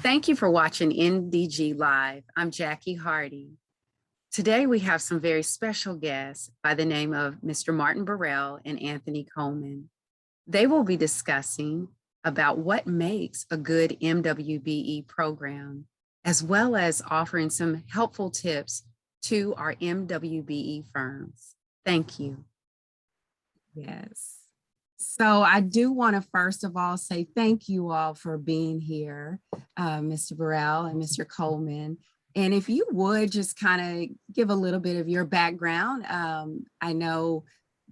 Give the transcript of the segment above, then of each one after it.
Thank you for watching NDG Live. I'm Jackie Hardy. Today we have some very special guests by the name of Mr. Martin Burrell and Anthony Coleman. They will be discussing about what makes a good MWBE program, as well as offering some helpful tips to our MWBE firms. Thank you. Yes. So I do want to first of all say thank you all for being here, Mr. Burrell and Mr. Coleman. And if you would just kind of give a little bit of your background. I know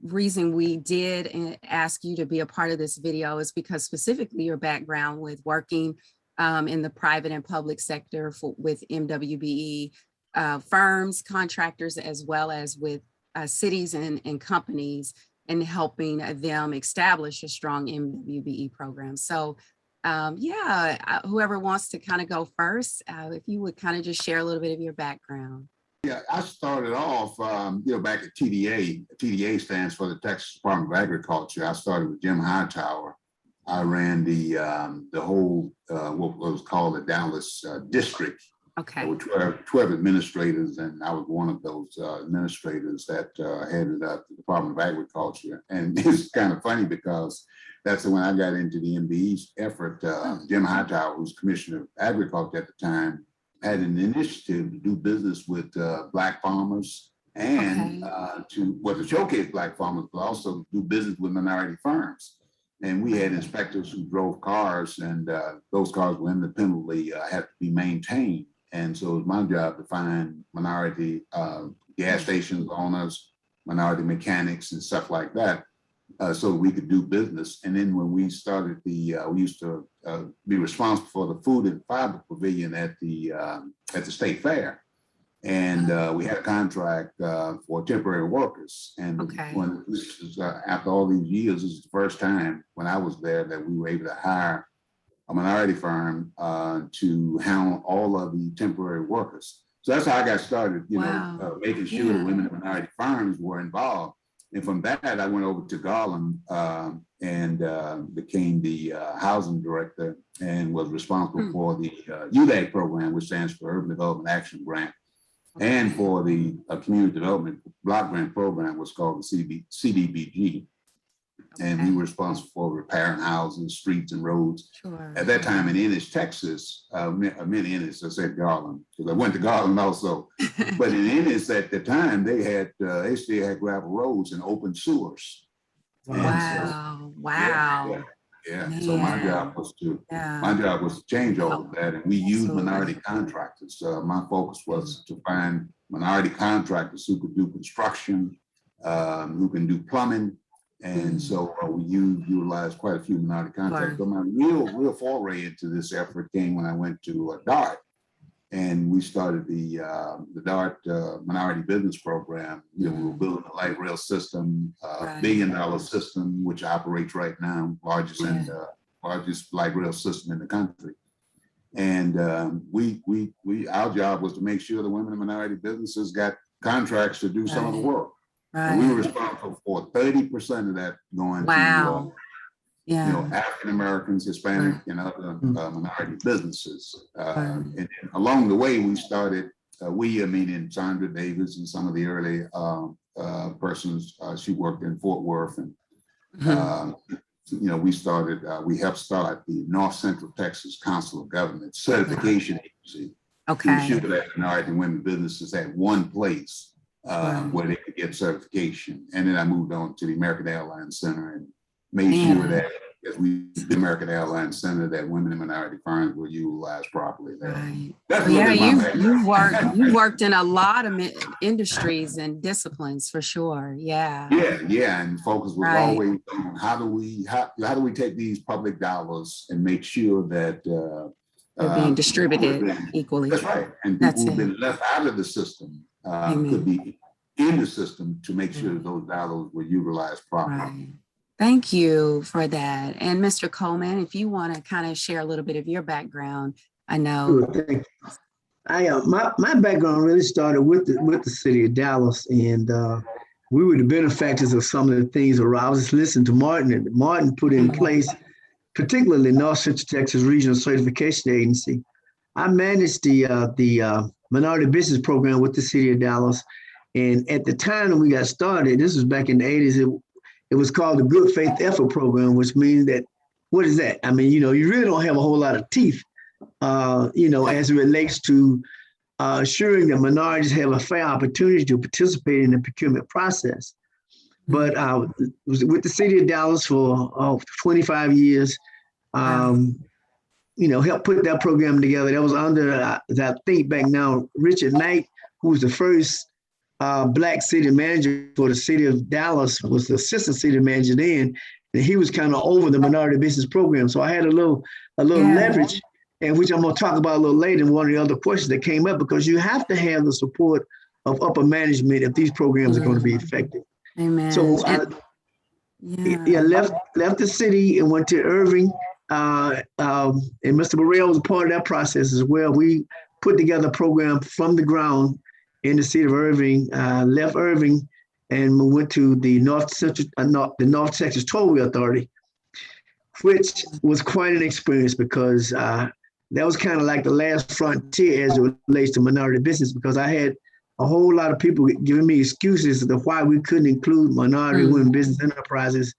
reason we did ask you to be a part of this video is because specifically your background with working in the private and public sector with MWBE firms, contractors, as well as with cities and companies, and helping them establish a strong MWBE program. So whoever wants to kind of go first, if you would kind of just share a little bit of your background. Yeah, I started off, back at TDA. TDA stands for the Texas Department of Agriculture. I started with Jim Hightower. I ran the whole, what was called the Dallas district. Okay. There were 12 administrators, and I was one of those administrators that headed up the Department of Agriculture. And it's kind of funny because that's when I got into the MBE's effort. Jim Hightower, who's Commissioner of Agriculture at the time, had an initiative to do business with Black farmers and to showcase Black farmers, but also do business with minority firms. And we had inspectors who drove cars, and those cars were independently had to be maintained. And so it was my job to find minority gas stations owners, minority mechanics, and stuff like that, so we could do business. And then when we started we used to be responsible for the food and fiber pavilion at the state fair. And we had a contract for temporary workers. And when this was, after all these years, this is the first time when I was there that we were able to hire a minority firm to handle all of the temporary workers. So that's how I got started, making sure the women in minority firms were involved. And from that, I went over to Garland and became the housing director and was responsible for the UDAG program, which stands for Urban Development Action Grant, and for the Community Development Block Grant program, was called the CDBG. And we were responsible for repairing houses, streets, and roads. Sure. At that time in Ennis, Texas, many Ennis, I said Garland, because I went to Garland also. But in Ennis at the time, they still had gravel roads and open sewers. Wow! Wow! Yeah. So my job was to change all of that, and we used minority contractors. My focus was to find minority contractors who could do construction, who can do plumbing. And so we utilized quite a few minority contractors. But my real foray into this effort came when I went to DART, and we started the DART Minority Business Program. We were building a light rail system, $1 billion system, which operates right now, largest light rail system in the country. And our job was to make sure the women in minority businesses got contracts to do some of the work. And we were responsible for 30% of that going to African Americans, Hispanic, and other minority businesses. And along the way, we started. Meaning Sandra Davis and some of the early persons. She worked in Fort Worth, and we started. We helped start the North Central Texas Council of Government Certification Agency. To ensure that minority and women businesses had one place where they could get certification. And then I moved on to the American Airlines Center and made sure that as we did the American Airlines Center, that women and minority firms were utilized properly there. You've worked in a lot of industries and disciplines for sure. Yeah, and focus was always on how do we take these public dollars and make sure that they're being distributed equally. That's right. And people who've been left out of the system could be in the system to make sure those dollars were utilized properly. Thank you for that. And Mr. Coleman, if you want to kind of share a little bit of your background, I know. Sure, thank you. My background really started with the city of Dallas, and we were the benefactors of some of the things around. I was just listening to Martin, and Martin put in place, particularly North Central Texas Regional Certification Agency, I managed the minority business program with the city of Dallas. And at the time that we got started, this was back in the 80s, it was called the Good Faith Effort Program, which means that, what is that? I mean, you really don't have a whole lot of teeth, as it relates to assuring that minorities have a fair opportunity to participate in the procurement process. But was with the city of Dallas for 25 years. Helped put that program together. That was under, I think back now, Richard Knight, who was the first Black city manager for the city of Dallas, was the assistant city manager then, and he was kind of over the minority business program. So I had a little leverage, and which I'm going to talk about a little later in one of the other questions that came up, because you have to have the support of upper management if these programs are going to be effective. Amen. So left the city and went to Irving, and Mr. Burrell was a part of that process as well. We put together a program from the ground in the city of Irving, left Irving, and we went to the North Texas Tollway Authority, which was quite an experience, because that was kind of like the last frontier as it relates to minority business, because I had a whole lot of people giving me excuses as to why we couldn't include minority women business enterprises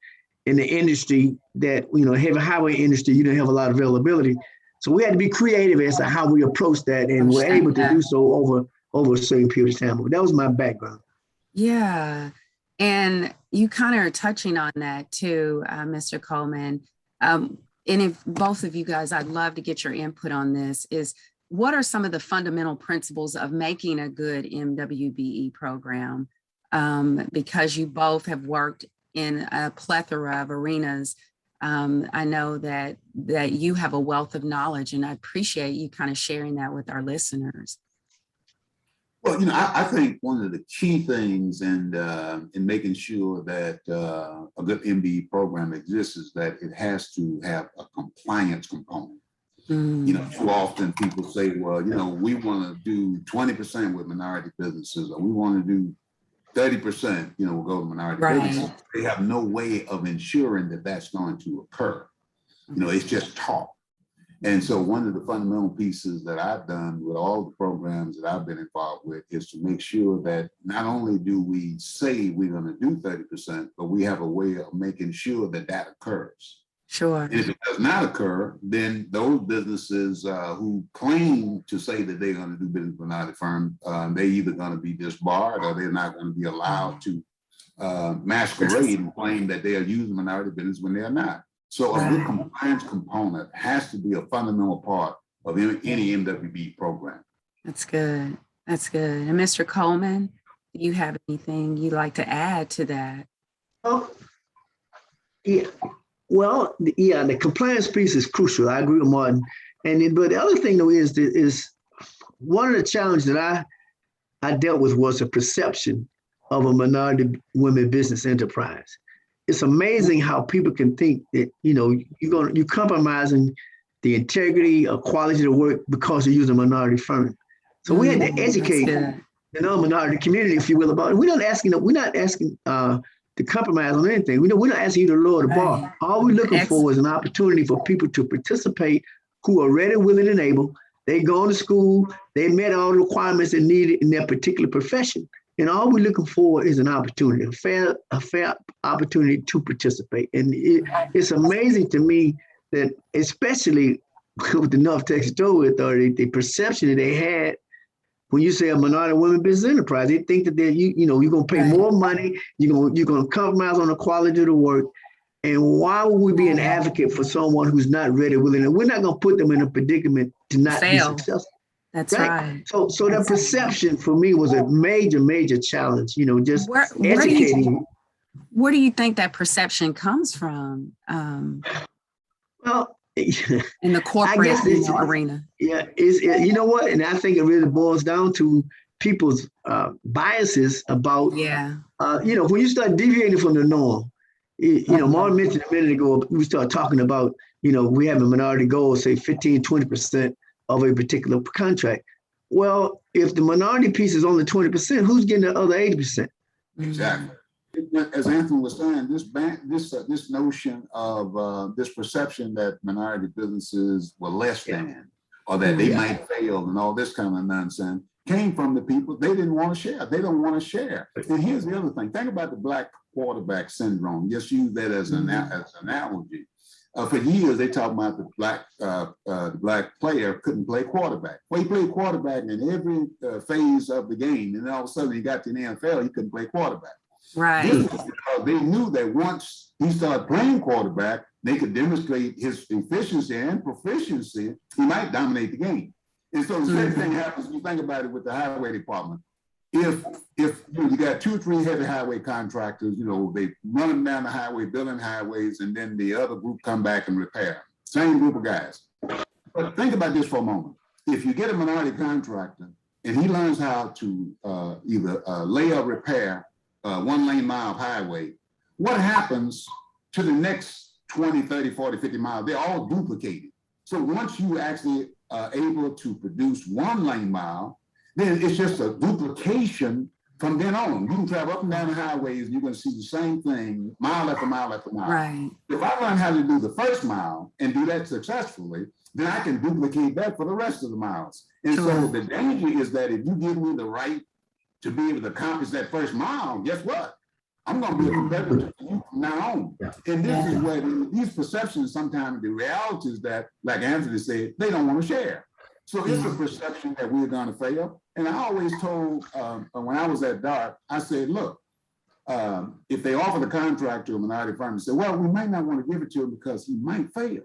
in the industry that, heavy highway industry, you didn't have a lot of availability. So we had to be creative as to how we approach that, and we're able to do so over a certain period of time. But that was my background. Yeah. And you kind of are touching on that too, Mr. Coleman. And if both of you guys, I'd love to get your input on this, is what are some of the fundamental principles of making a good MWBE program? Because you both have worked in a plethora of arenas. I know that you have a wealth of knowledge, and I appreciate you kind of sharing that with our listeners. Well, I think one of the key things in making sure that a good MBE program exists is that it has to have a compliance component. Too often people say, well, we want to do 20% with minority businesses, or we want to do 30%, we'll go to minority businesses. They have no way of ensuring that that's going to occur. It's just talk. And so one of the fundamental pieces that I've done with all the programs that I've been involved with is to make sure that not only do we say we're going to do 30%, but we have a way of making sure that that occurs. Sure. And if it does not occur, then those businesses who claim to say that they're going to do business with minority firms, they're either going to be disbarred, or they're not going to be allowed to masquerade and claim that they are using minority business when they are not. So a good compliance component has to be a fundamental part of any MWB program. That's good. That's good. And Mr. Coleman, do you have anything you'd like to add to that? Oh, yeah. Well, the compliance piece is crucial. I agree with Martin. But the other thing though is one of the challenges that I dealt with was the perception of a minority women business enterprise. It's amazing how people can think that, you're compromising the integrity or quality of the work because you're using a minority firm. So we had to educate the non-minority community, if you will, about it. We're not asking to compromise on anything. We're not asking you to lower the bar. All we're looking for is an opportunity for people to participate who are ready, willing, and able. They go to school, they met all the requirements they needed in their particular profession. And all we're looking for is an opportunity, a fair opportunity to participate. And it's amazing to me that, especially with the North Texas Tollway Authority, the perception that they had when you say a minority women business enterprise, they think that you're going to pay more money, you're going to compromise on the quality of the work. And why would we be an advocate for someone who's not ready, willing? And we're not going to put them in a predicament to not be successful. That's right. So that perception for me was a major, major challenge, just educating. Where do you think that perception comes from? Well, in the corporate arena. Yeah, you know what? And I think it really boils down to people's biases about, when you start deviating from the norm, Martin mentioned a minute ago, we start talking about, we have a minority goal, say 15, 20% of a particular contract. Well, if the minority piece is only 20%, who's getting the other 80%? Exactly. As Anthony was saying, this notion of this perception that minority businesses were less than, or that they might fail and all this kind of nonsense came from the people. They didn't want to share. They don't want to share. And here's the other thing. Think about the black quarterback syndrome. Just use that as an analogy. For years, they talk about the black player couldn't play quarterback. Well, he played quarterback in every phase of the game. And then all of a sudden he got to the NFL, he couldn't play quarterback. Right. This was because they knew that once he started playing quarterback, they could demonstrate his efficiency and proficiency, he might dominate the game. And so the same thing happens when you think about it with the highway department. If you got 2 or 3 heavy highway contractors, they run them down the highway, building highways, and then the other group come back and repair. Same group of guys. But think about this for a moment. If you get a minority contractor and he learns how to either lay or repair 1 lane mile of highway, what happens to the next 20, 30, 40, 50 miles? They're all duplicated. So once you actually are able to produce 1 lane mile, then it's just a duplication from then on. You can travel up and down the highways and you're going to see the same thing mile after mile after mile. Right. If I learn how to do the first mile and do that successfully, then I can duplicate that for the rest of the miles. And so the danger is that if you give me the right to be able to accomplish that first mile, guess what? I'm going to be a competitor to you from now on. And this is where these perceptions, sometimes the reality is that, like Anthony said, they don't want to share. So it's a perception that we're going to fail. And I always told, when I was at DART, I said, look, if they offer the contract to a minority firm, they say, well, we might not want to give it to him because he might fail.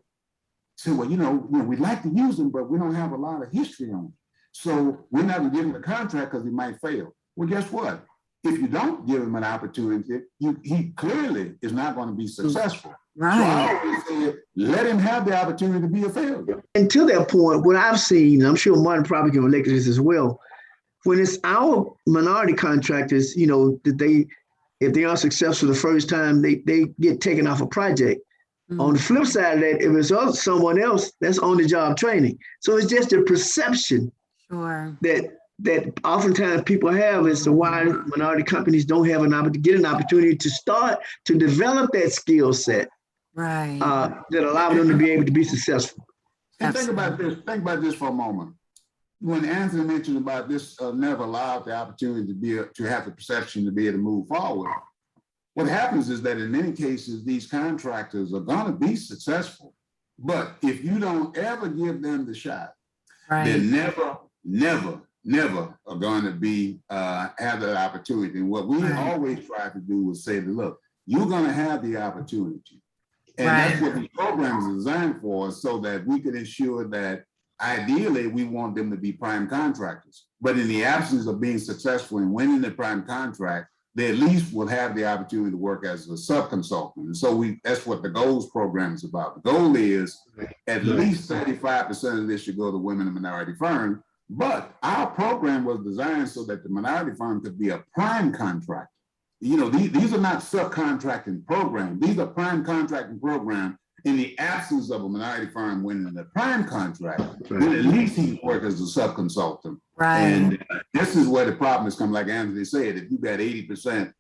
So, well, we'd like to use him, but we don't have a lot of history on him. So we're not going to give him the contract because he might fail. Well, guess what? If you don't give him an opportunity, he clearly is not going to be successful. Right. So I always say, let him have the opportunity to be a failure. And to that point, what I've seen, and I'm sure Martin probably can relate to this as well, when it's our minority contractors, that if they are successful the first time, they get taken off a project. On the flip side of that, if it's someone else, that's on the job training. So it's just a perception that oftentimes people have as to why minority companies don't have an opportunity to start to develop that skill set, that allow them to be able to be successful. And think about this for a moment. When Anthony mentioned about this, never allowed the opportunity to have the perception to be able to move forward. What happens is that in many cases, these contractors are going to be successful, but if you don't ever give them the shot, they're never are going to be have that opportunity. And what we always try to do is say, look, you're going to have the opportunity. And that's what these programs are designed for, so that we can ensure that ideally we want them to be prime contractors. But in the absence of being successful in winning the prime contract, they at least will have the opportunity to work as a sub-consultant. And so that's what the GOALS program is about. The goal is at least 35% of this should go to women and minority firms. But our program was designed so that the minority firm could be a prime contractor. These are not subcontracting programs. These are prime contracting programs. In the absence of a minority firm winning the prime contract, then at least he work as a sub-consultant. And this is where the problem is coming. Like Anthony said, if you got 80%,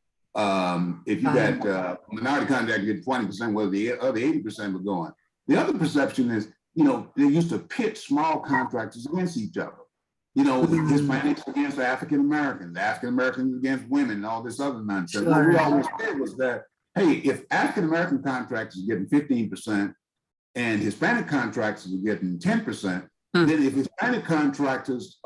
if you got minority contract get 20%, where the other 80% were going. The other perception is, they used to pit small contractors against each other. Hispanics against African Americans against women, and all this other nonsense. What we always said was that, hey, if African American contractors are getting 15% and Hispanic contractors are getting 10%, then if Hispanic contractors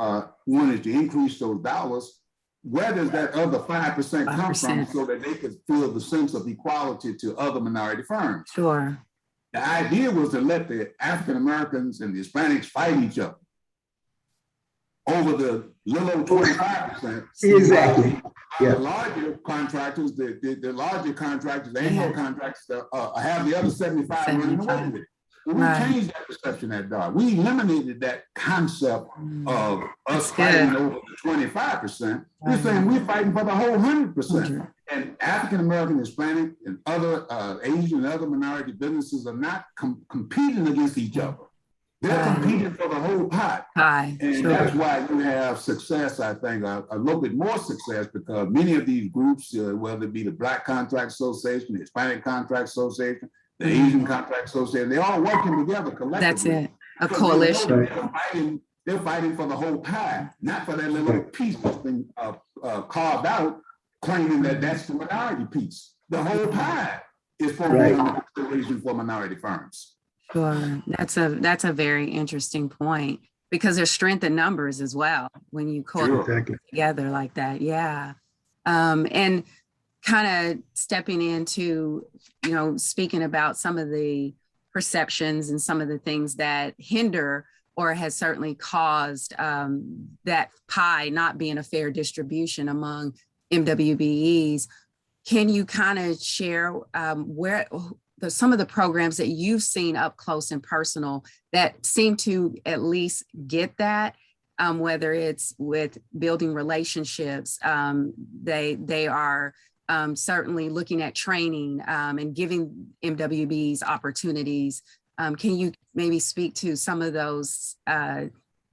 wanted to increase those dollars, where does that other 5% come from, so that they could feel the sense of equality to other minority firms? Sure. The idea was to let the African Americans and the Hispanics fight each other over the little over 25%. Exactly. The larger contractors, the larger contractors, the annual contractors have the other 75 running away with it. We changed that perception at DART. We eliminated that concept of us fighting over the 25%. We're saying we're fighting for the whole 100%. And African American, Hispanic, and other Asian and other minority businesses are not competing against each other. They're competing for the whole pot. And that's why you have success, I think, a little bit more success, because many of these groups, whether it be the Black Contract Association, the Hispanic Contract Association, the Asian Contract Association, they're all working together collectively. That's it. A Because coalition. they're fighting for the whole pie, not for that little piece that's been carved out, claiming that that's the minority piece. The whole pie is supposed to be under consideration for minority firms. Sure. That's a very interesting point, because there's strength in numbers as well when you collaborate together like that. Yeah. And kind of stepping into, speaking about some of the perceptions and some of the things that hinder or has certainly caused that pie not being a fair distribution among MWBEs. Can you kind of share some of the programs that you've seen up close and personal that seem to at least get that, whether it's with building relationships, they are certainly looking at training and giving MWBs opportunities. Can you maybe speak to some of those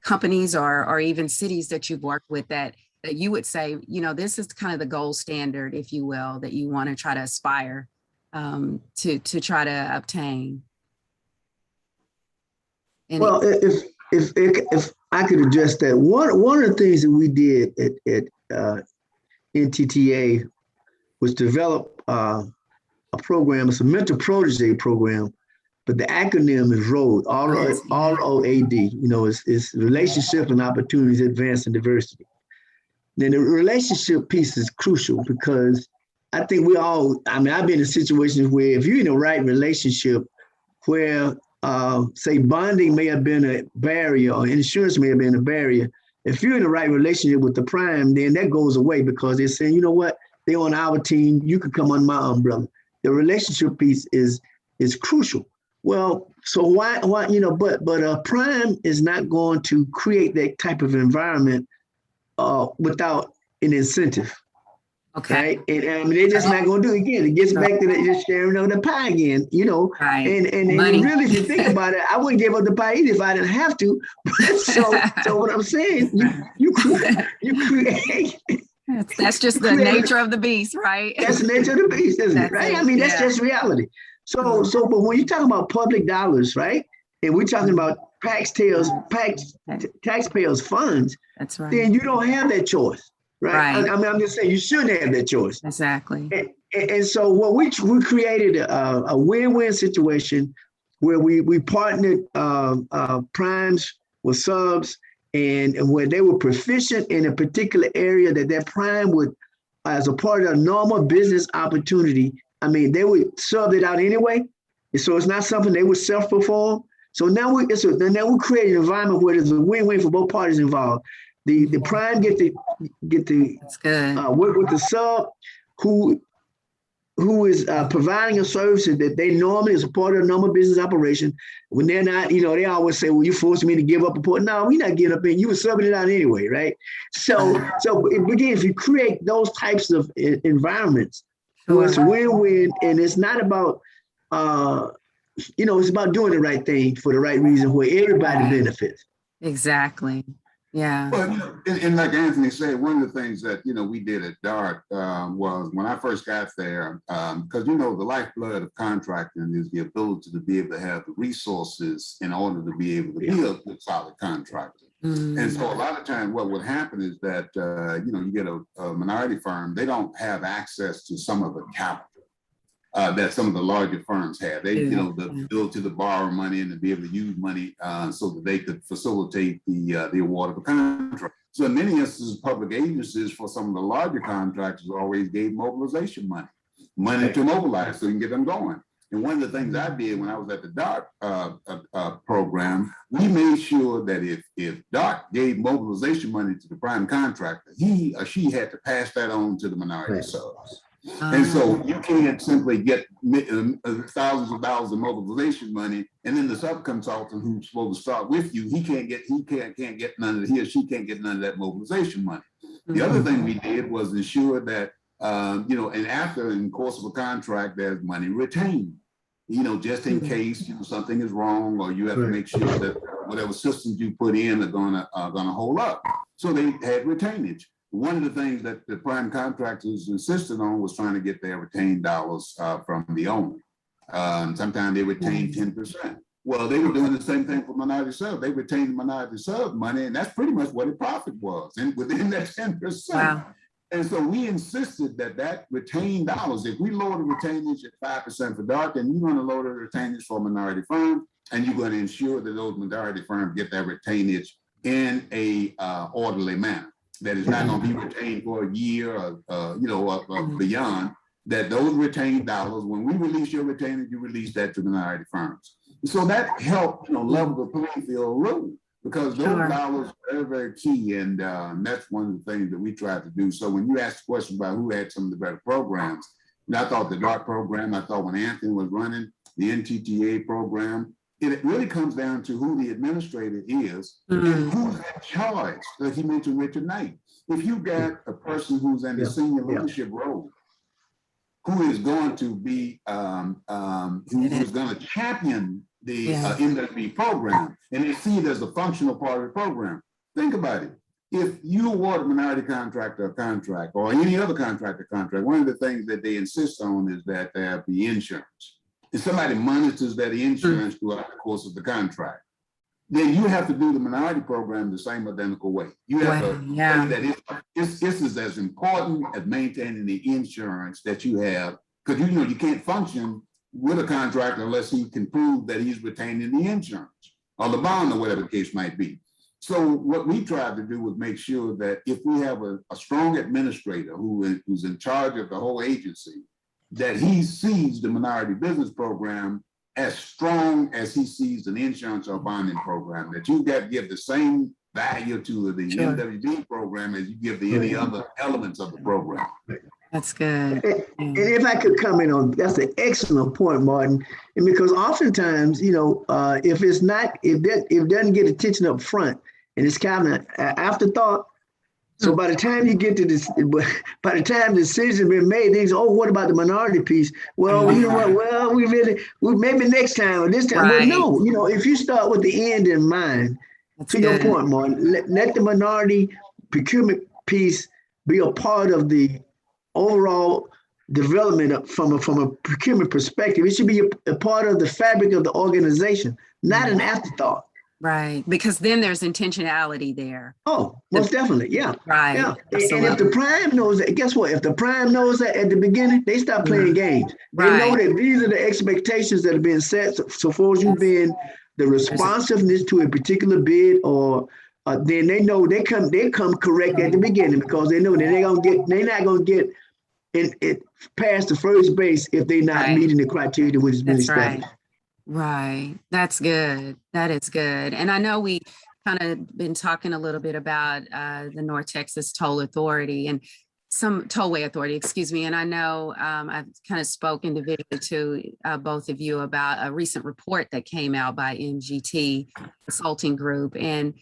companies or even cities that you've worked with that you would say, this is kind of the gold standard, if you will, that you want to try to aspire to try to obtain? Well, if I could address that, one of the things that we did at NTTA was develop a program. It's a mentor protege program, but the acronym is ROAD, R-O-A-D. It's Relationship and Opportunities, Advancing Diversity. Then the relationship piece is crucial because I think I've been in situations where if you're in the right relationship where, say, bonding may have been a barrier or insurance may have been a barrier, if you're in the right relationship with the prime, then that goes away because they're saying, you know what, they're on our team, you can come under my umbrella. The relationship piece is crucial. Well, so why, but a prime is not going to create that type of environment without an incentive. Okay. Right. And I mean, they're just not going to do it again. It gets back to just sharing of the pie again, Right. And really, if you think about it, I wouldn't give up the pie either if I didn't have to. so what I'm saying, you create. That's just the nature of the beast, right? That's the nature of the beast, isn't it? Right. I mean, that's just reality. So, but when you talk about public dollars, right, and we're talking about taxpayers' funds, that's right. Then you don't have that choice. Right. I mean, I'm just saying you shouldn't have that choice. Exactly. And so what we created a win-win situation where we partnered primes with subs and where they were proficient in a particular area that prime would, as a part of a normal business opportunity, I mean, they would sub it out anyway. And so it's not something they would self-perform. So now we create an environment where there's a win-win for both parties involved. The prime get to work with the sub who is providing a service that they normally is a part of a normal business operation. When they're not, they always say, well, you forced me to give up a port. No, we're not giving up in. You were subbing it out anyway, right? So again, if you create those types of environments, where it's a win-win, and it's not about, it's about doing the right thing for the right reason where everybody benefits. Exactly. Yeah. Well, and like Anthony said, one of the things that, we did at DART was when I first got there, because, the lifeblood of contracting is the ability to be able to have the resources in order to be able to be a good, solid contractor. And so a lot of times what would happen is that, you get a minority firm, they don't have access to some of the capital that some of the larger firms have. They, the ability to borrow money and to be able to use money so that they could facilitate the award of a contract. So in many instances, public agencies for some of the larger contractors always gave mobilization money to mobilize so you can get them going. And one of the things I did when I was at the DART program, we made sure that if DART gave mobilization money to the prime contractor, he or she had to pass that on to the minority subs. And so you can't simply get thousands of dollars of mobilization money, and then the subconsultant who's supposed to start with you, he can't get none of he or she can't get none of that mobilization money. The other thing we did was ensure that and after in the course of a contract, there's money retained. Just in case something is wrong, or you have to make sure that whatever systems you put in are gonna hold up. So they had retainage. One of the things that the prime contractors insisted on was trying to get their retained dollars from the owner. Sometimes they retain 10%. Well, they were doing the same thing for minority sub. They retained the minority sub money, and that's pretty much what the profit was, and within that 10%. Wow. And so we insisted that retained dollars, if we lower the retainage at 5% for dark, then you're going to lower the retainage for minority firm, and you're going to ensure that those minority firms get that retainage in a orderly manner. That is not going to be retained for a year or beyond. That those retained dollars, when we release your retainage, you release that to minority firms. So that helped, level the playing field a little, because those dollars are very, very key. And that's one of the things that we tried to do. So when you asked the question about who had some of the better programs, I thought the DART program, I thought when Anthony was running the NTTA program, it really comes down to who the administrator is and who's in charge. Like he mentioned Richard Knight. If you got a person who's in the senior leadership role, who is going to be, who's going to champion the NWB program, and they see it as a functional part of the program. Think about it. If you award a minority contractor a contract, or any other contractor contract, one of the things that they insist on is that there be insurance. If somebody monitors that insurance throughout the course of the contract, then you have to do the minority program the same identical way. You have to say that this is as important as maintaining the insurance that you have, because you can't function with a contractor unless he can prove that he's retaining the insurance or the bond or whatever the case might be. So what we tried to do was make sure that if we have a strong administrator who's in charge of the whole agency, that he sees the minority business program as strong as he sees an insurance or bonding program, that you got to give the same value to the NWB program as you give the any other elements of the program. That's good. And if I could comment on, that's an excellent point, Martin. And because oftentimes, if it doesn't get attention up front and it's kind of an afterthought, so by the time you get to this, by the time the decision been made, they say, "Oh, what about the minority piece?" Well, you know what? Well, we maybe next time or this time. Right. But no, if you start with the end in mind, to your point, Martin, let the minority procurement piece be a part of the overall development from a procurement perspective. It should be a part of the fabric of the organization, not an afterthought. Right, because then there's intentionality there. Oh, most definitely, yeah. Right. Yeah. And if the prime knows that, guess what? If the prime knows that at the beginning, they stop playing games. They know that these are the expectations that have been set. So far as you've been the responsiveness to a particular bid, or then they know they come correct at the beginning, because they know that they're not gonna get it past the first base if they're not meeting the criteria which has been established. Right. That's good. That is good. And I know we kind of been talking a little bit about the North Texas Tollway Authority, excuse me. And I know I've kind of spoke individually to both of you about a recent report that came out by NGT Consulting Group. And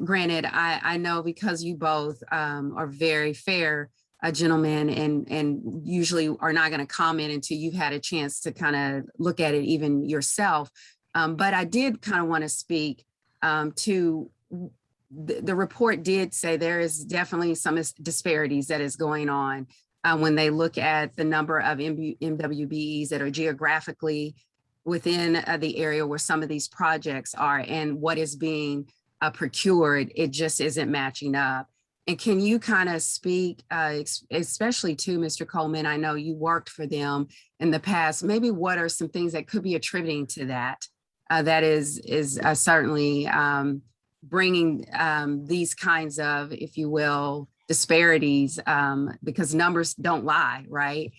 granted, I know because you both are very fair gentlemen and usually are not going to comment until you've had a chance to kind of look at it even yourself. But I did kind of want to speak to the report did say there is definitely some disparities that is going on when they look at the number of MWBEs that are geographically within the area where some of these projects are, and what is being procured. It just isn't matching up. And can you kind of speak, especially to Mr. Coleman, I know you worked for them in the past, maybe what are some things that could be attributing to that? That is certainly bringing these kinds of, if you will, disparities, because numbers don't lie, right?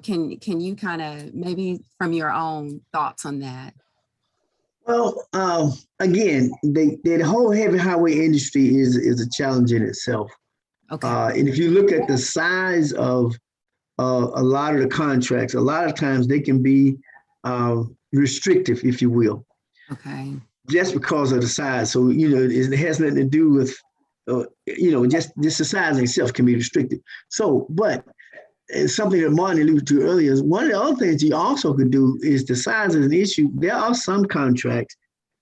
Can you kind of maybe from your own thoughts on that? Well, again, the whole heavy highway industry is a challenge in itself. Okay. And if you look at the size of a lot of the contracts, a lot of times they can be restrictive, if you will. Okay. Just because of the size. So, it has nothing to do with, just the size itself can be restricted. So, but it's something that Martin alluded to earlier is one of the other things you also could do is the size is an issue. There are some contracts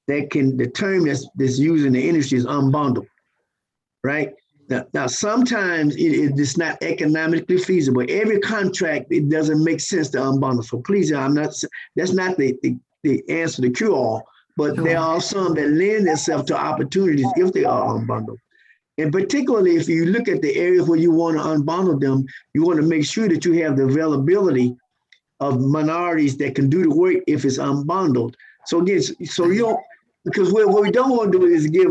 that the term that's used in the industry is unbundled, right? Now sometimes it's not economically feasible. Every contract, it doesn't make sense to unbundle. So please, that's not the the answer to cure all, but Sure. there are some that lend themselves to opportunities if they are unbundled. And particularly if you look at the areas where you want to unbundle them, you want to make sure that you have the availability of minorities that can do the work if it's unbundled. So again, so you don't, because what we don't want to do is get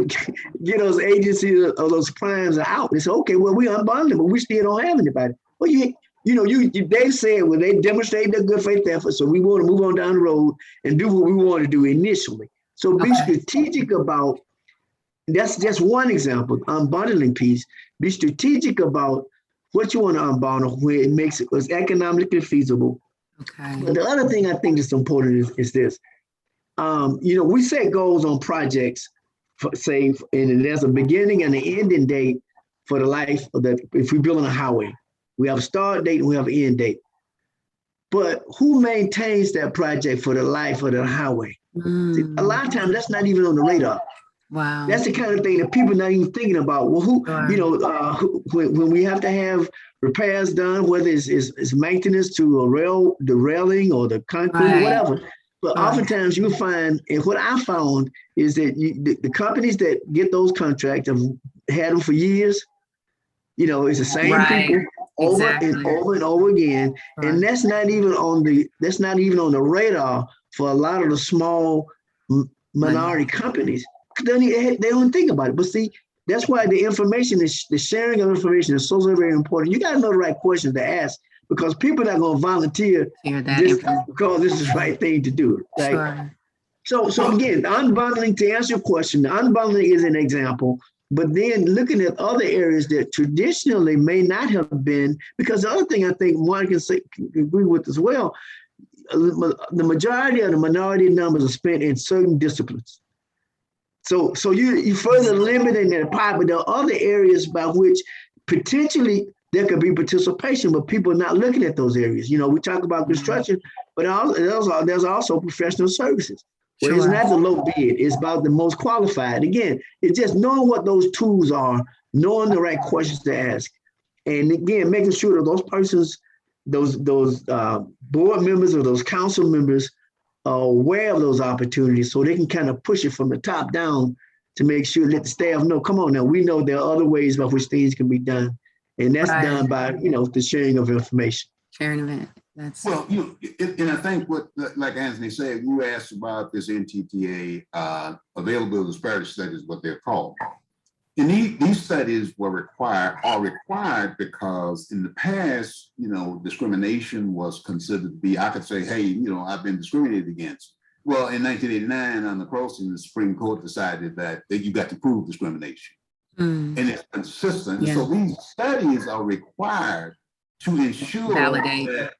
those agencies or those primes out. It's okay, well, we unbundled, but we still don't have anybody. Well, they said, well, they demonstrated their good faith effort, so we want to move on down the road and do what we want to do initially. So be strategic about, that's just one example, unbundling piece. Be strategic about what you want to unbundle where it makes it economically feasible. Okay. But the other thing I think that's important is this. We set goals on projects, and there's a beginning and an ending date for the life of that. If we're building a highway, we have a start date and we have an end date. But who maintains that project for the life of the highway? See, a lot of times that's not even on the radar. Wow. That's the kind of thing that people are not even thinking about. Well, when we have to have repairs done, whether it's maintenance to the railing or the concrete or whatever. But oftentimes you find, and what I found is that the companies that get those contracts have had them for years. It's the same people over and over and over again, and that's not even on the radar for a lot of the small minority companies. They don't think about it. But see, that's why the sharing of information is so very important. You got to know the right questions to ask, because people are not going to volunteer because this is the right thing to do. Right? Sure. So again, unbundling, to answer your question, unbundling is an example. But then looking at other areas that traditionally may not have been, because the other thing I think one can agree with as well, the majority of the minority numbers are spent in certain disciplines. So you further limiting that pie, but there are other areas by which potentially there could be participation, but people are not looking at those areas. We talk about construction, but there's also professional services. Well, it's not the low bid, it's about the most qualified. Again, it's just knowing what those tools are, knowing the right questions to ask. And again, making sure that those persons, those board members or those council members are aware of those opportunities so they can kind of push it from the top down to make sure that the staff know, come on now, we know there are other ways by which things can be done. And that's done by, the sharing of information. Sharing of it. Well, and I think like Anthony said, you asked about this NTTA availability disparity studies, what they're called. And these studies are required because in the past, discrimination was considered to be, I could say, hey, I've been discriminated against. Well, in 1989, on the crossing, the Supreme Court decided that you got to prove discrimination. And it's consistent. Yeah. So these studies are required to ensure that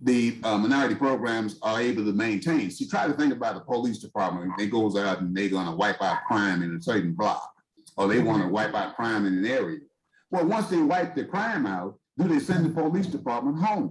the minority programs are able to maintain. So try to think about the police department. They goes out and they're going to wipe out crime in a certain block, or they want to wipe out crime in an area. Well, once they wipe the crime out, do they send the police department home?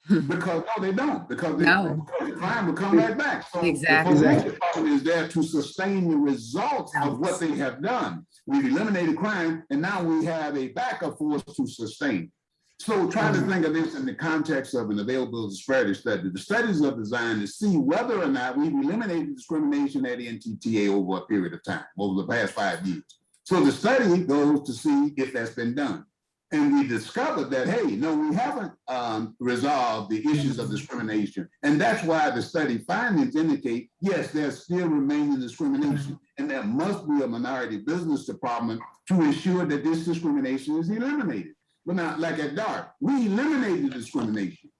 Because no, they don't. Because the crime will come right back. So the police department is there to sustain the results of what they have done. We've eliminated crime, and now we have a backup force to sustain. So try to think of this in the context of an availability disparity study. The studies are designed to see whether or not we've eliminated discrimination at NTTA over a period of time, over the past 5 years. So the study goes to see if that's been done. And we discovered that, hey, no, we haven't resolved the issues of discrimination. And that's why the study findings indicate, yes, there's still remaining discrimination. And there must be a minority business department to ensure that this discrimination is eliminated. But now, like at DART, we eliminated discrimination.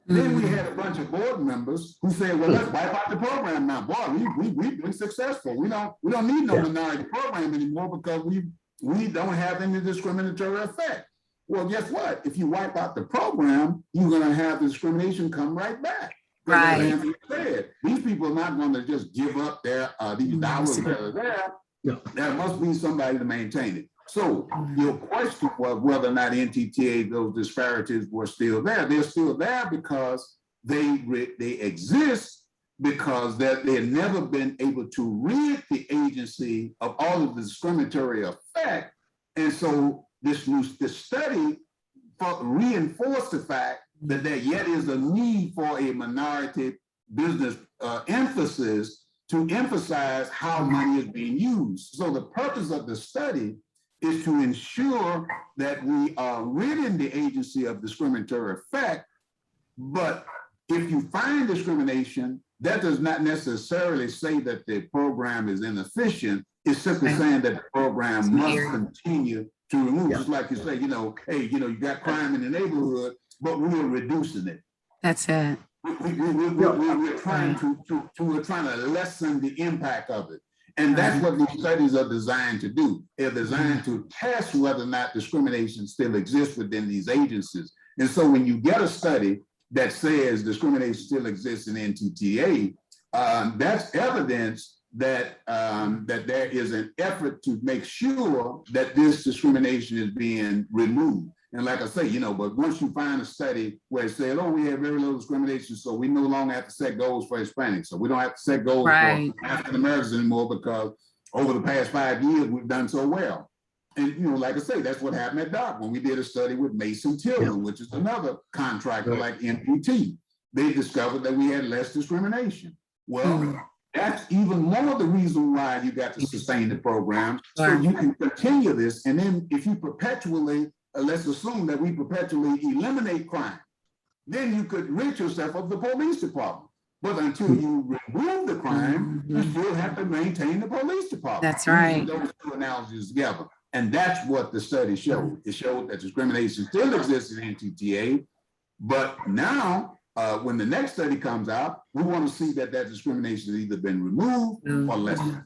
Then we had a bunch of board members who said, well, let's wipe out the program now. Boy, we've been successful. We don't need no minority program anymore because we don't have any discriminatory effect. Well, guess what? If you wipe out the program, you're going to have discrimination come right back. Right. As Anthony said, these people are not going to just give up their these dollars that are there. No. There must be somebody to maintain it. So your question was whether or not NTTA, those disparities were still there. They're still there because they exist because they had never been able to rid the agency of all of the discriminatory effect. And so this study reinforced the fact that there yet is a need for a minority business emphasis to emphasize how money is being used. So the purpose of the study is to ensure that we are ridding the agency of discriminatory effect. But if you find discrimination, that does not necessarily say that the program is inefficient. It's simply saying that the program must continue to remove. Just like you say, hey, you got crime in the neighborhood, but we're reducing it. That's it. We're trying to lessen the impact of it. And that's what these studies are designed to do. They're designed to test whether or not discrimination still exists within these agencies. And so when you get a study that says discrimination still exists in NTTA, that's evidence that that there is an effort to make sure that this discrimination is being removed. And like I say, but once you find a study where it says, oh, we have very little discrimination, so we no longer have to set goals for Hispanics. So we don't have to set goals for African Americans anymore because over the past 5 years, we've done so well. And, like I say, that's what happened at DOC when we did a study with Mason Tillman, which is another contractor like NTTA. They discovered that we had less discrimination. Well, that's even more the reason why you got to sustain the program, so you can continue this. And then if you perpetually, let's assume that we perpetually eliminate crime, then you could rid yourself of the police department. But until you remove the crime, you still have to maintain the police department. That's right. Those two analogies together. And that's what the study showed. It showed that discrimination still exists in NTTA, but now when the next study comes out, we want to see that discrimination has either been removed or lessened.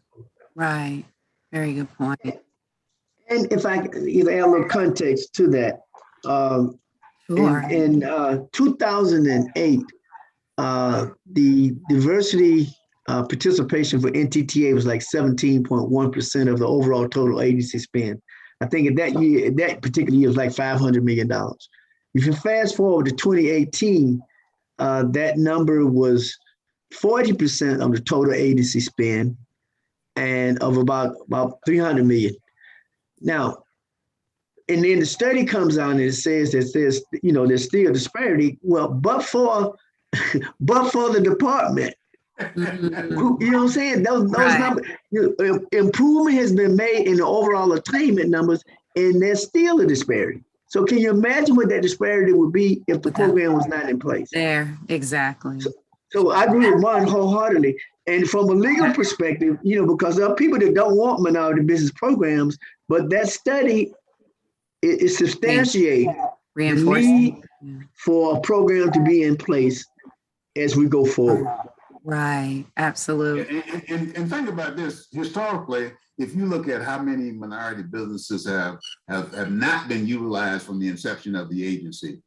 Right. Very good point. And if I add a little context to that, in 2008, the diversity participation for NTTA was like 17.1% of the overall total agency spend. I think in that year, that particular year was like $500 million. If you fast forward to 2018, that number was 40% of the total agency spend and of about 300 million. Now, and then the study comes out and it says that there's still disparity. Well, but for the department, you know what I'm saying? Those numbers, improvement has been made in the overall attainment numbers, and there's still a disparity. So can you imagine what that disparity would be if the program was not in place? There, exactly. So I agree with Martin wholeheartedly. And from a legal perspective, because there are people that don't want minority business programs, but that study is substantiating the need for a program to be in place as we go forward. Right, absolutely. And think about this historically. If you look at how many minority businesses have not been utilized from the inception of the agency,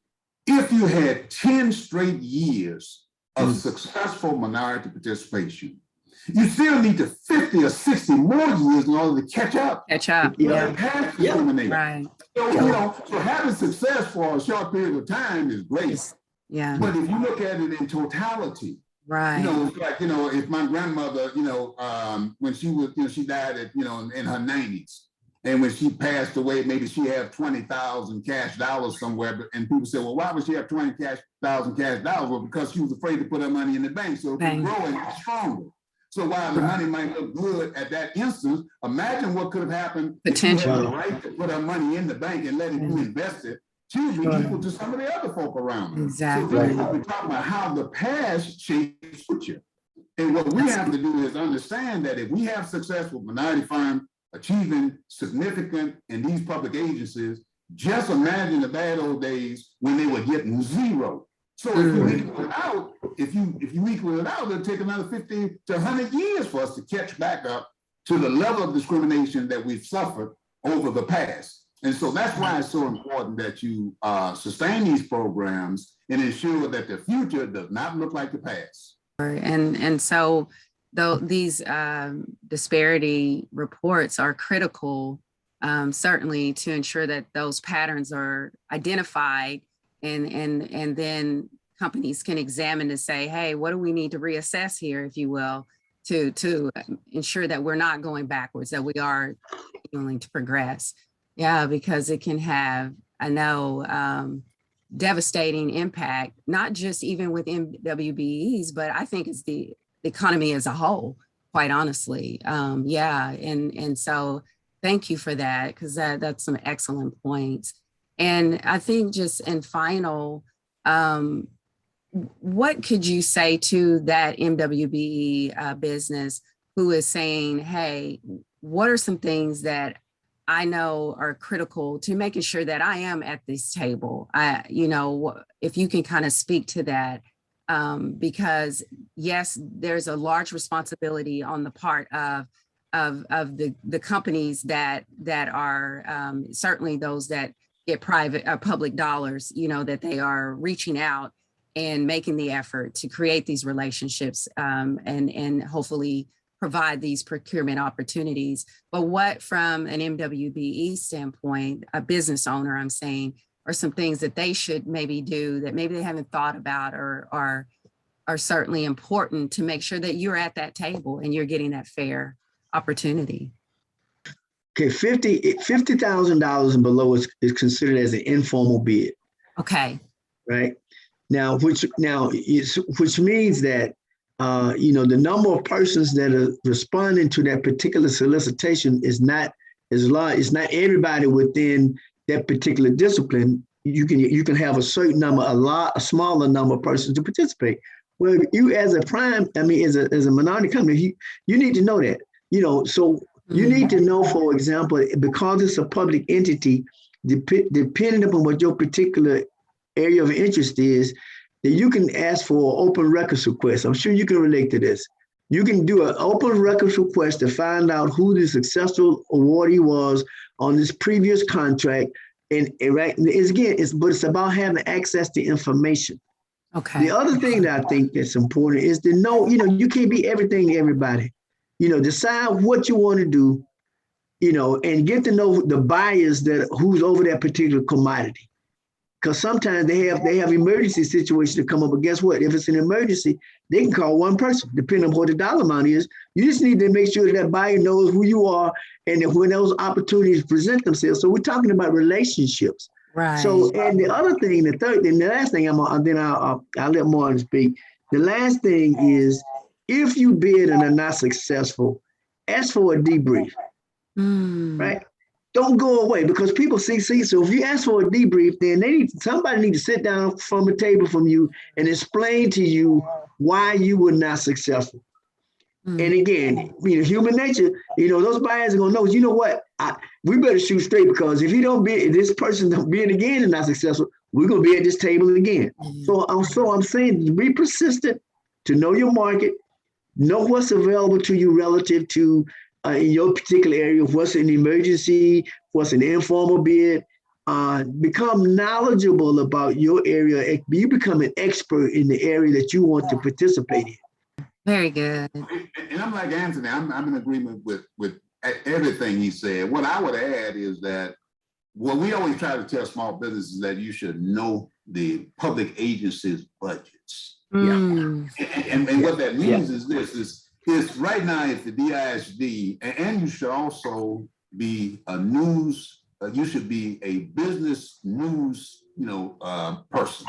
if you had 10 straight years of successful minority participation, you still need to 50 or 60 more years in order to catch up. Past discrimination. Right. So having success for a short period of time is great. Yeah. But if you look at it in totality, right. It's like, if my grandmother, when she was, she died at, in her 90s. And when she passed away, maybe she had 20,000 cash dollars somewhere. And people say, well, why would she have 20,000 cash dollars? Well, because she was afraid to put her money in the bank so it could grow and get stronger. So while the money might look good at that instance, imagine what could have happened if she had the right to put her money in the bank and let it be invested. She would be equal to some of the other folk around her. Exactly. So we're talking about how the past shapes the future. And what we have to do is understand that if we have success with minority firms achieving significant in these public agencies, just imagine the bad old days when they were getting zero. So if you equal it out, if you equal it out, it'll take another 50 to 100 years for us to catch back up to the level of discrimination that we've suffered over the past. And so that's why it's so important that you sustain these programs and ensure that the future does not look like the past. And so though these disparity reports are critical, certainly to ensure that those patterns are identified and then companies can examine to say, hey, what do we need to reassess here, if you will, to ensure that we're not going backwards, that we are willing to progress. Yeah, because it can have, I know devastating impact, not just even within WBEs, but I think it's the economy as a whole, quite honestly. Yeah, and so thank you for that, because that's some excellent points. And I think just in final, what could you say to that MWBE business who is saying, hey, what are some things that I know are critical to making sure that I am at this table? If you can kind of speak to that, because yes, there's a large responsibility on the part of the companies that are certainly those that get private public dollars, that they are reaching out and making the effort to create these relationships and hopefully provide these procurement opportunities. But what, from an MWBE standpoint, a business owner, I'm saying, are some things that they should maybe do that maybe they haven't thought about or are certainly important to make sure that you're at that table and you're getting that fair opportunity? Okay, $50,000 and below is considered as an informal bid. Okay. Right now, which means that the number of persons that are responding to that particular solicitation is not as large. It's not everybody within that particular discipline. You can have a certain number, a smaller number of persons to participate. Well, you as a as a minority company, you need to know that. So you need to know, for example, because it's a public entity, depending upon what your particular area of interest is, that you can ask for an open records request. I'm sure you can relate to this. You can do an open records request to find out who the successful awardee was on this previous contract. And it's about having access to information. Okay. The other thing that I think that's important is to know, you can't be everything to everybody. Decide what you want to do, and get to know the buyers who's over that particular commodity. Because sometimes they have emergency situations that come up, but guess what? If it's an emergency, they can call one person, depending on what the dollar amount is. You just need to make sure that buyer knows who you are, and that when those opportunities present themselves. So we're talking about relationships. Right. So, and the other thing, the last thing I'll let Martin speak. The last thing is, if you bid and are not successful, ask for a debrief. Right? Don't go away, because people see. So if you ask for a debrief, then somebody needs to sit down from a table from you and explain to you why you were not successful. And again, human nature, those buyers are gonna know, you know what? We better shoot straight, because if this person don't bid again and not successful, we're gonna be at this table again. So I'm saying, be persistent, to know your market, know what's available to you relative to in your particular area, what's an emergency, what's an informal bid. Become knowledgeable about your area. You become an expert in the area that you want to participate in. Very good. And I'm like Anthony, I'm in agreement with everything he said. What I would add is that we always try to tell small businesses that you should know the public agencies' budgets. And what that means is this is right now, if the DISD, and you should also be a news, you should be a business news, person.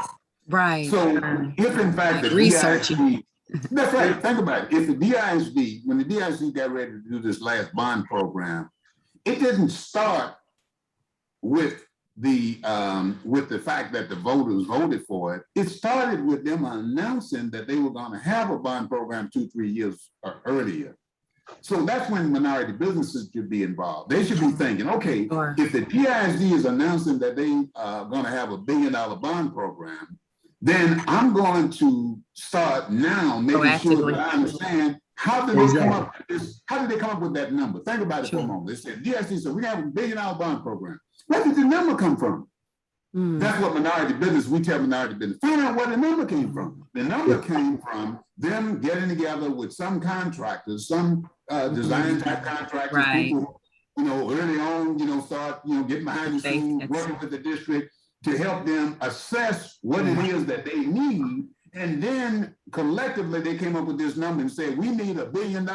Right. So if in fact the researching. DISD, that's right, think about it. If the DISD, when the DISD got ready to do this last bond program, it didn't start with the fact that the voters voted for it. It started with them announcing that they were going to have a bond program 2-3 years earlier. So that's when minority businesses should be involved. They should be thinking, okay, if the DISD is announcing that they are going to have $1 billion bond program, then I'm going to start now making sure that I understand how did they come up with this? How did they come up with that number? Think about it for a moment. They said DISD said we have $1 billion bond program. Where did the number come from? That's what minority business, we tell minority business, find out where the number came from. The number came from them getting together with some contractors, some design type contractors, people, early on, start, getting behind the scenes, working with the district to help them assess what it is that they need. And then collectively they came up with this number and said, we need $1 billion.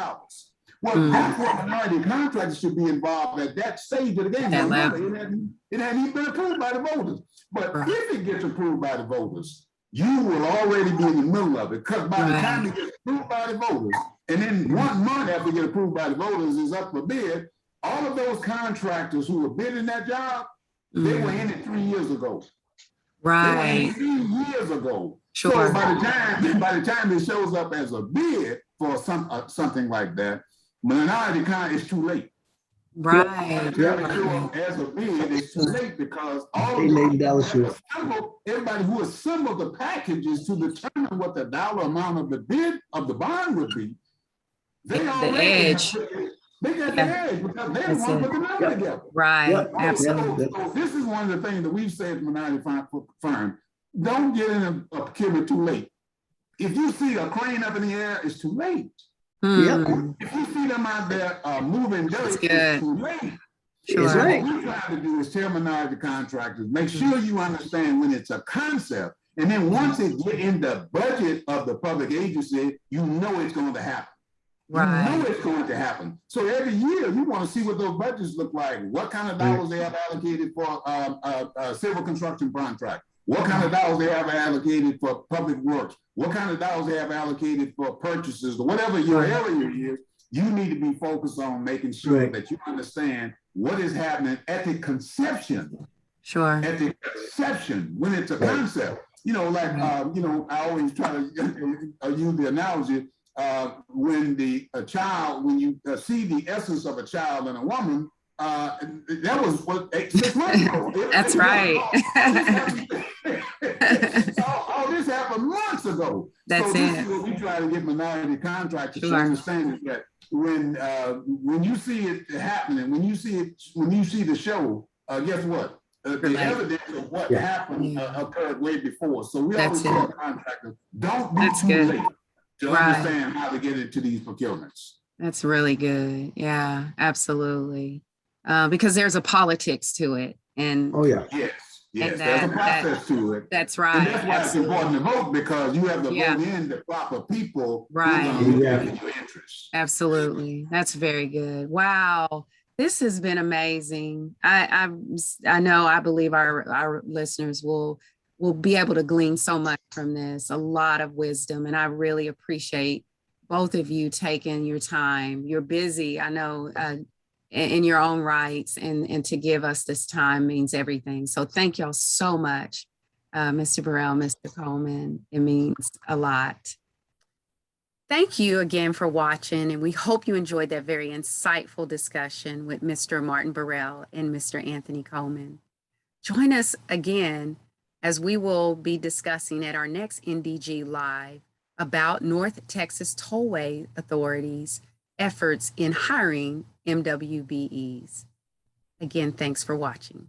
Well, that's what minority contractors should be involved at that stage of the game. That Remember, level. it hadn't even been approved by the voters. But Right. if it gets approved by the voters, you will already be in the middle of it. Because by the time it gets approved by the voters, and then 1 month after it gets approved by the voters is up for bid, all of those contractors who were bidding that job, they were in it 3 years ago. Right. 3 years ago. Sure. So by the time it shows up as a bid for something like that, minority con is too late. Right. By the time it shows up as a bid, it's too late because all of everybody who assembled the packages to determine what the dollar amount of the bid of the bond would be, they already edge. They got the edge because they didn't want to put the number together. Right. Absolutely. So this is one of the things that we've said to minority firm. Don't get in a procurement too late. If you see a crane up in the air, it's too late. If you see them out there moving dirt, it's too late. Sure. So what we're trying to do is tell minority contractors, make sure you understand when it's a concept, and then once it get in the budget of the public agency, you know it's going to happen. Right. You know it's going to happen. So every year you want to see what those budgets look like, what kind of dollars they have allocated for civil construction contract, what kind of dollars they have allocated for public works, what kind of dollars they have allocated for purchases, or whatever your area is. You need to be focused on making sure that you understand what is happening at the conception. Sure. At the conception, when it's a concept. You know, like, I always try to use the analogy, when when you see the essence of a child in a woman, that was what 6 months ago. That's right. All this happened months ago. That's this is what we try to get minority contractors to understand, is that when you see it happening, when you see the show, guess what? The evidence of what happened occurred way before. So we always tell contractors, don't be too late to understand how to get into these procurements. That's really good. Yeah, absolutely. Because there's a politics to it. And Yes, there's a process to it. That's right. And that's why it's important to vote, because you have to vote in the proper people who are going to look at your interests. Absolutely. That's very good. Wow. This has been amazing. I believe our listeners will be able to glean so much from this, a lot of wisdom. And I really appreciate both of you taking your time. You're busy, I know, in your own rights, and to give us this time means everything. So thank y'all so much, Mr. Burrell, Mr. Coleman. It means a lot. Thank you again for watching, and we hope you enjoyed that very insightful discussion with Mr. Martin Burrell and Mr. Anthony Coleman. Join us again as we will be discussing at our next NDG Live about North Texas Tollway Authority's efforts in hiring MWBEs. Again, thanks for watching.